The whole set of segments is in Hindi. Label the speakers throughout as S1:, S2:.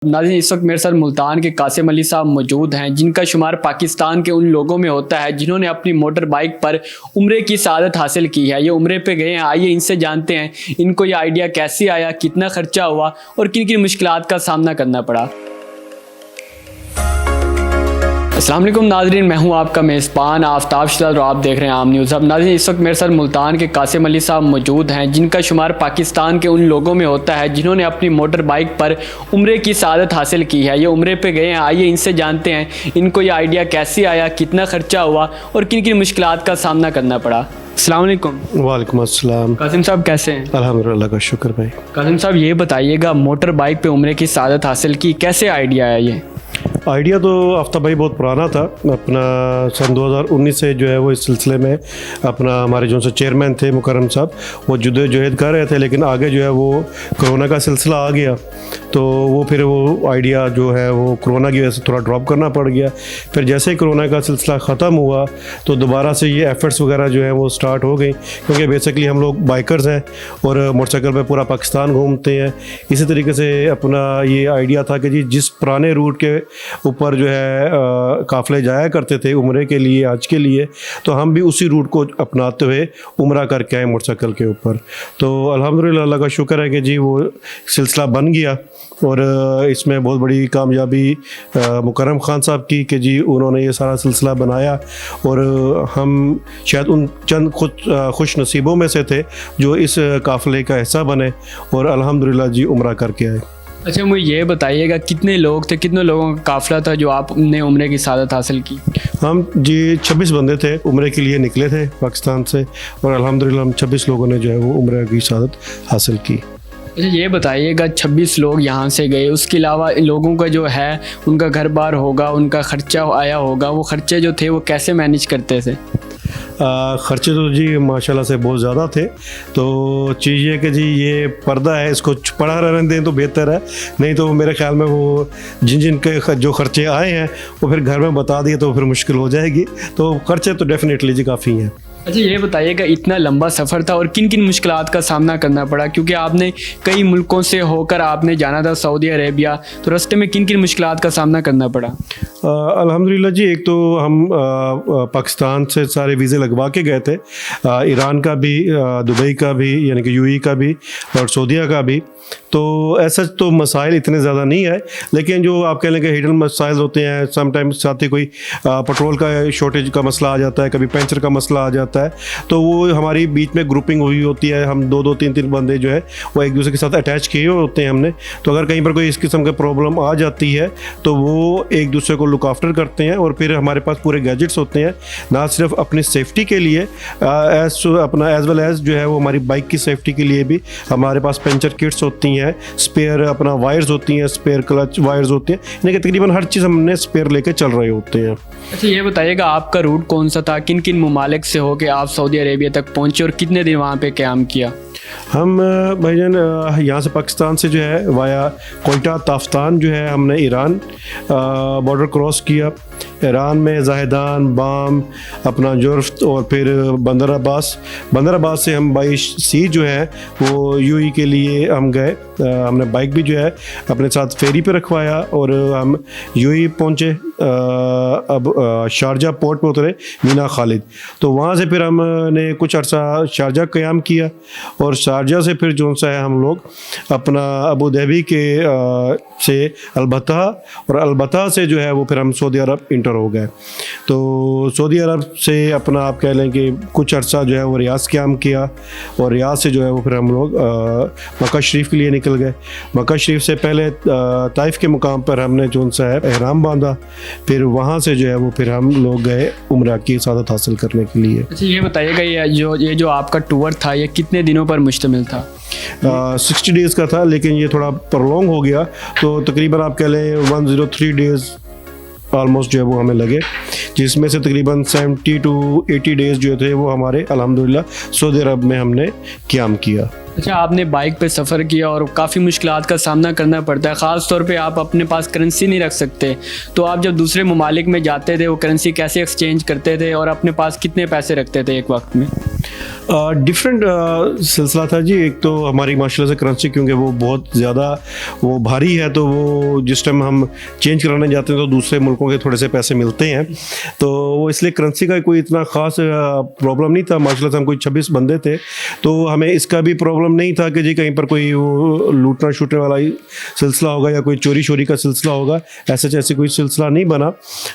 S1: नाज़रीन, इस वक्त मेरे साथ मुल्तान के कासिम अली साहब मौजूद हैं, जिनका शुमार पाकिस्तान के उन लोगों में होता है जिन्होंने अपनी मोटर बाइक पर उम्रे की सआदत हासिल की है। ये उम्रे पे गए हैं। आइए इनसे जानते हैं इनको ये आइडिया कैसे आया, कितना खर्चा हुआ और किन किन मुश्किलात का सामना करना पड़ा। अस्सलाम वालेकुम नाज़रीन, मैं हूं आपका मेज़बान आफ्ताब शहजाद और आप देख रहे हैं आम न्यूज़। अब नाज़रीन, इस वक्त मेरे साथ मुल्तान के कासिम अली साहब मौजूद हैं, जिनका शुमार पाकिस्तान के उन लोगों में होता है जिन्होंने अपनी मोटर बाइक पर उम्रे की सआदत हासिल की है। ये उम्रे पे गए हैं। आइए इनसे जानते हैं इनको ये आइडिया कैसे आया, कितना खर्चा हुआ और किन किन मुश्किलात का सामना करना पड़ा। अस्सलाम वालेकुम।
S2: वालेकुम अस्सलाम।
S1: कासिम साहब कैसे हैं?
S2: अल्हम्दुलिल्लाह का शुक्र भाई।
S1: कासिम साहब ये बताइएगा, मोटर बाइक पे उम्रे की सआदत हासिल की, कैसे आइडिया आया ये?
S2: आइडिया तो आफ्ताब भाई बहुत पुराना था। अपना सन 2019 से जो है वो इस सिलसिले में अपना हमारे जो से चेयरमैन थे मुकर्रम साहब, वो जदोजहद कर रहे थे, लेकिन आगे जो है वो कोरोना का सिलसिला आ गया तो वो फिर वो आइडिया जो है वो कोरोना की वजह से थोड़ा ड्रॉप करना पड़ गया। फिर जैसे ही कोरोना का सिलसिला ख़त्म हुआ तो दोबारा से ये एफ़र्ट्स वगैरह जो है वो स्टार्ट हो गई, क्योंकि बेसिकली हम लोग बाइकर्स हैं और मोटरसाइकिल पे पूरा पाकिस्तान घूमते हैं। इसी तरीके से अपना ये आइडिया था कि जी जिस पुराने रूट के ऊपर जो है काफ़िले जाया करते थे उम्रे के लिए, आज के लिए, तो हम भी उसी रूट को अपनाते हुए उम्रा करके आए मोटरसाइकिल के ऊपर। तो अल्हम्दुलिल्लाह अल्लाह का शुक्र है कि जी वो सिलसिला बन गया और इसमें बहुत बड़ी कामयाबी मुकर्रम खान साहब की कि जी उन्होंने ये सारा सिलसिला बनाया और हम शायद उन चंद खुश नसीबों में से थे जो इस काफ़िले का हिस्सा बने और अल्हम्दुलिल्लाह जी उम्रा करके आए।
S1: अच्छा, मुझे ये बताइएगा कितने लोग थे, कितने लोगों का काफ़िला था जो आपने उम्रे की सआदत हासिल की?
S2: हम जी 26 बंदे थे, उम्रे के लिए निकले थे पाकिस्तान से और अल्हम्दुलिल्लाह हम 26 लोगों ने जो है वो उम्रे की सआदत हासिल की।
S1: अच्छा, ये बताइएगा 26 लोग यहाँ से गए, उसके अलावा लोगों का जो है उनका घर बार होगा, उनका ख़र्चा आया होगा, वो ख़र्चे जो थे वो कैसे मैनेज करते थे?
S2: ख़र्चे तो जी माशाल्लाह से बहुत ज़्यादा थे। तो चीज़ ये कि जी ये पर्दा है, इसको पड़ा रहने दें तो बेहतर है, नहीं तो मेरे ख्याल में वो जिन के जो ख़र्चे आए हैं वो फिर घर में बता दिए तो फिर मुश्किल हो जाएगी। तो ख़र्चे तो डेफिनेटली जी काफ़ी हैं।
S1: अच्छा, ये बताइएगा इतना लंबा सफ़र था और किन किन मुश्किलात का सामना करना पड़ा, क्योंकि आपने कई मुल्कों से होकर आपने जाना था सऊदी अरेबिया, तो रास्ते में किन किन मुश्किलात का सामना करना पड़ा?
S2: अल्हम्दुलिल्लाह जी, एक तो हम पाकिस्तान से सारे वीज़े लगवा के गए थे, ईरान का भी, दुबई का भी यानी कि यूएई का भी और सऊदीया का भी। तो ऐसा तो मसाइल इतने ज़्यादा नहीं है, लेकिन जो आप कह लें कि हिडन मसाइल होते हैं, समटाइम्स साथ ही कोई पेट्रोल का शॉर्टेज का मसला आ जाता है, कभी पंचर का मसला आ जाता है, तो वो हमारी बीच में ग्रुपिंग हुई होती है। हम दो तीन बंदे जो है वो एक दूसरे के साथ अटैच किए हुए होते हैं हमने। तो अगर कहीं पर कोई इस किस्म का प्रॉब्लम आ जाती है तो वो एक दूसरे को लुक आफ्टर करते हैं और फिर हमारे पास पूरे गैजेट्स होते हैं, ना सिर्फ अपनी सेफ्टी के लिए एज वेल एज जो है वो हमारी बाइक की सेफ्टी के लिए भी हमारे पास पंचर किट्स होती हैं, स्पेयर अपना वायर्स होती हैं, स्पेयर क्लच वायर्स होती हैं, यानी कि तकरीबन हर चीज़ हमने स्पेयर लेके चल रहे होते हैं।
S1: अच्छा, ये बताइएगा आपका रूट कौन सा था, किन किन ममालिक से होकर आप सऊदी अरेबिया तक पहुँचे और कितने दिन वहाँ पे क़याम किया?
S2: हम भाईजान यहाँ से पाकिस्तान से जो है वाया कोयटा ताफ्तान जो है हमने ईरान बॉर्डर क्रॉस किया। ईरान में जाहिदान, बाम, अपना जुर्फ और फिर बंदर अब्बास से हम बाई सी जो है वो यूएई के लिए हम गए। हमने बाइक भी जो है अपने साथ फेरी पे रखवाया और हम यूएई पहुँचे। अब शारजा पोर्ट पे उतरे, मीना खालिद, तो वहाँ से फिर हमने कुछ अर्सा शारजा क़याम किया और शारजा से फिर जो सा है हम लोग अपना अबू धाबी के से अलबत्ता और अलबत्ता से जो है वो फिर हम सऊदी अरब इंटर हो गए। तो सऊदी अरब से अपना आप कह लें कि कुछ अर्सा जो है वो रियाज क़याम किया और रियाज से जो है वो फिर हम लोग मक्का शरीफ के लिए निकल गए। मक्का शरीफ से पहले ताइफ के मुकाम पर हमने जो सा है एहराम बांधा, फिर वहाँ से जो है वो फिर हम लोग गए उम्रा की सआदत हासिल करने के लिए।
S1: अच्छा, ये बताइएगा ये जो आपका टूर था ये कितने दिनों पर मुश्तमिल था?
S2: 60 डेज़ का था, लेकिन ये थोड़ा प्रलॉन्ग हो गया, तो तकरीबन आप कह लें 103 डेज़ ऑलमोस्ट जो है वो हमें लगे, जिसमें से तकरीबन 70 to 80 डेज़ जो थे वो हमारे अल्हम्दुलिल्लाह सऊदी अरब में हमने क़याम किया।
S1: अच्छा, आपने बाइक पे सफ़र किया और काफ़ी मुश्किलात का सामना करना पड़ता है, ख़ास तौर पे आप अपने पास करेंसी नहीं रख सकते, तो आप जब दूसरे ममालिक में जाते थे वो करेंसी कैसे एक्सचेंज करते थे और अपने पास कितने पैसे रखते थे एक वक्त में?
S2: डिफरेंट सिलसिला था जी। एक तो हमारी माशाल्लाह से करेंसी, क्योंकि वो बहुत ज़्यादा वो भारी है, तो वो जिस टाइम हम चेंज कराने जाते हैं तो दूसरे मुल्कों के थोड़े से पैसे मिलते हैं, तो वो इसलिए करेंसी का कोई इतना ख़ास प्रॉब्लम नहीं था। माशाल्लाह से हम कोई 26 बंदे थे, तो हमें इसका भी प्रॉब्लम नहीं था कि जी कहीं पर कोई वो लूटना शूटने वाला ही सिलसिला होगा या कोई चोरी शोरी का सिलसिला होगा, ऐसे कोई सिलसिला नहीं बना।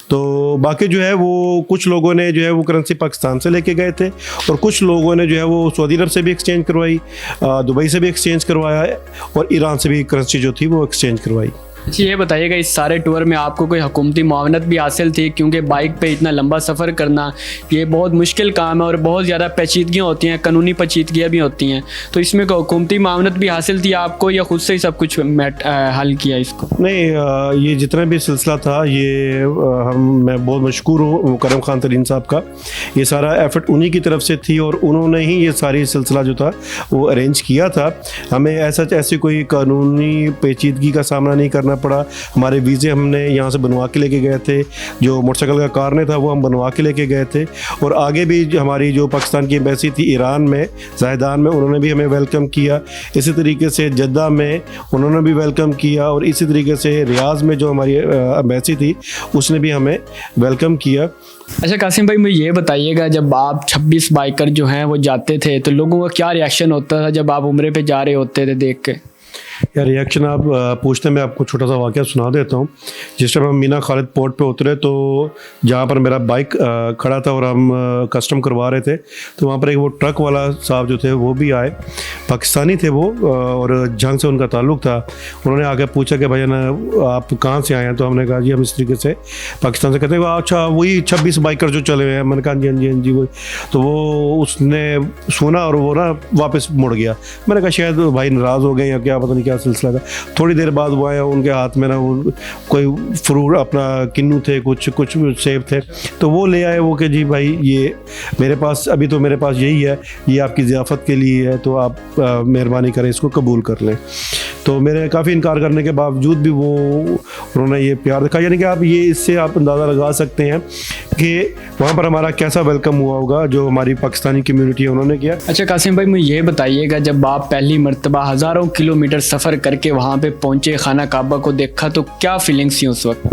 S2: तो बाकी जो है वो कुछ लोगों ने जो है वो करेंसी पाकिस्तान से लेके गए थे, और कुछ लोगों ने जो है वो सऊदी अरब से भी एक्सचेंज करवाई, दुबई से भी एक्सचेंज करवाया, और ईरान से भी करेंसी जो थी वो एक्सचेंज करवाई।
S1: जी, ये बताइएगा इस सारे टूर में आपको कोई हुकूमती मुआवनत भी हासिल थी? क्योंकि बाइक पे इतना लंबा सफ़र करना ये बहुत मुश्किल काम है और बहुत ज़्यादा पेचीदगियाँ होती हैं, कानूनी पेचीदगियाँ भी होती हैं, तो इसमें कोई हुकूमती मुआवनत भी हासिल थी आपको या खुद से ही सब कुछ हल किया इसको?
S2: नहीं, ये जितना भी सिलसिला था ये मैं बहुत मशकूर हूँ मुकर्रम खान तरीन साहब का। ये सारा एफर्ट उन्हीं की तरफ से थी और उन्होंने ही ये सारी सिलसिला जो था वो अरेंज किया था। हमें ऐसी कोई कानूनी पेचीदगी का सामना नहीं करना पड़ा। हमारे वीज़े हमने यहाँ से बनवा के लेके गए थे, जो मोटरसाइकिल का कारने था वो हम बनवा के लेके गए थे, और आगे भी हमारी जो पाकिस्तान की एम्बेसी थी ईरान में ज़ाहिदान में, उन्होंने भी हमें वेलकम किया। इसी तरीके से जद्दा में उन्होंने भी वेलकम किया, और इसी तरीके से रियाज में जो हमारी एम्बेसी थी उसने भी हमें वेलकम किया।
S1: अच्छा कासिम भाई, मुझे ये बताइएगा, जब आप 26 बाइकर जो हैं वो जाते थे तो लोगों का क्या रिएक्शन होता था जब आप उम्रे पे जा रहे होते थे देख के?
S2: यार रिएक्शन आप पूछते, मैं आपको छोटा सा वाक़या सुना देता हूँ। जिस टाइम हम मीना खालिद पोर्ट पे उतरे, तो जहाँ पर मेरा बाइक खड़ा था और हम कस्टम करवा रहे थे, तो वहाँ पर एक वो ट्रक वाला साहब जो थे वो भी आए, पाकिस्तानी थे वो, और जंग से उनका ताल्लुक़ था। उन्होंने आके पूछा कि भैया ना आप कहाँ से आए हैं? तो हमने कहा जी हम इस तरीके से पाकिस्तान से। कहते हैं अच्छा वही 26 बाइकर जो चले हुए हैं। मैंने कहा जी हाँ जी हाँ जी वही। तो वो उसने सुना और वो ना वापस मुड़ गया। मैंने कहा शायद भाई नाराज़ हो गए या क्या, पता नहीं क्या सिलसिला था। थोड़ी देर बाद वो आया, उनके हाथ में ना वो कोई फ्रूट अपना किन्नू थे, कुछ सेब थे, तो वो ले आए वो कि जी भाई ये मेरे पास अभी तो मेरे पास यही है, ये आपकी ज़ियाफ़त के लिए है, तो आप मेहरबानी करें इसको कबूल कर लें। तो मेरे काफ़ी इनकार करने के बावजूद भी वो उन्होंने ये प्यार दिखाया। यानी कि आप ये इससे आप अंदाज़ा लगा सकते हैं कि वहाँ पर हमारा कैसा वेलकम हुआ होगा जो हमारी पाकिस्तानी कम्युनिटी है उन्होंने किया।
S1: अच्छा कासिम भाई, मुझे ये बताइएगा, जब आप पहली मर्तबा हज़ारों किलोमीटर सफ़र करके वहाँ पे पहुँचे, खाना काबा को देखा, तो क्या फीलिंग्स थी उस वक्त?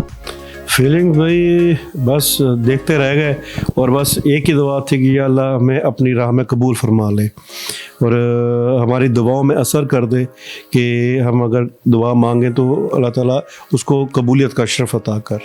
S2: फीलिंग भाई बस देखते रह गए, और बस एक ही दुआ थी कि या अल्लाह हमें अपनी राह में कबूल फरमा ले, और हमारी दुआओं में असर कर दे कि हम अगर दुआ मांगें तो अल्लाह ताला उसको कबूलियत का अशरफ अता कर।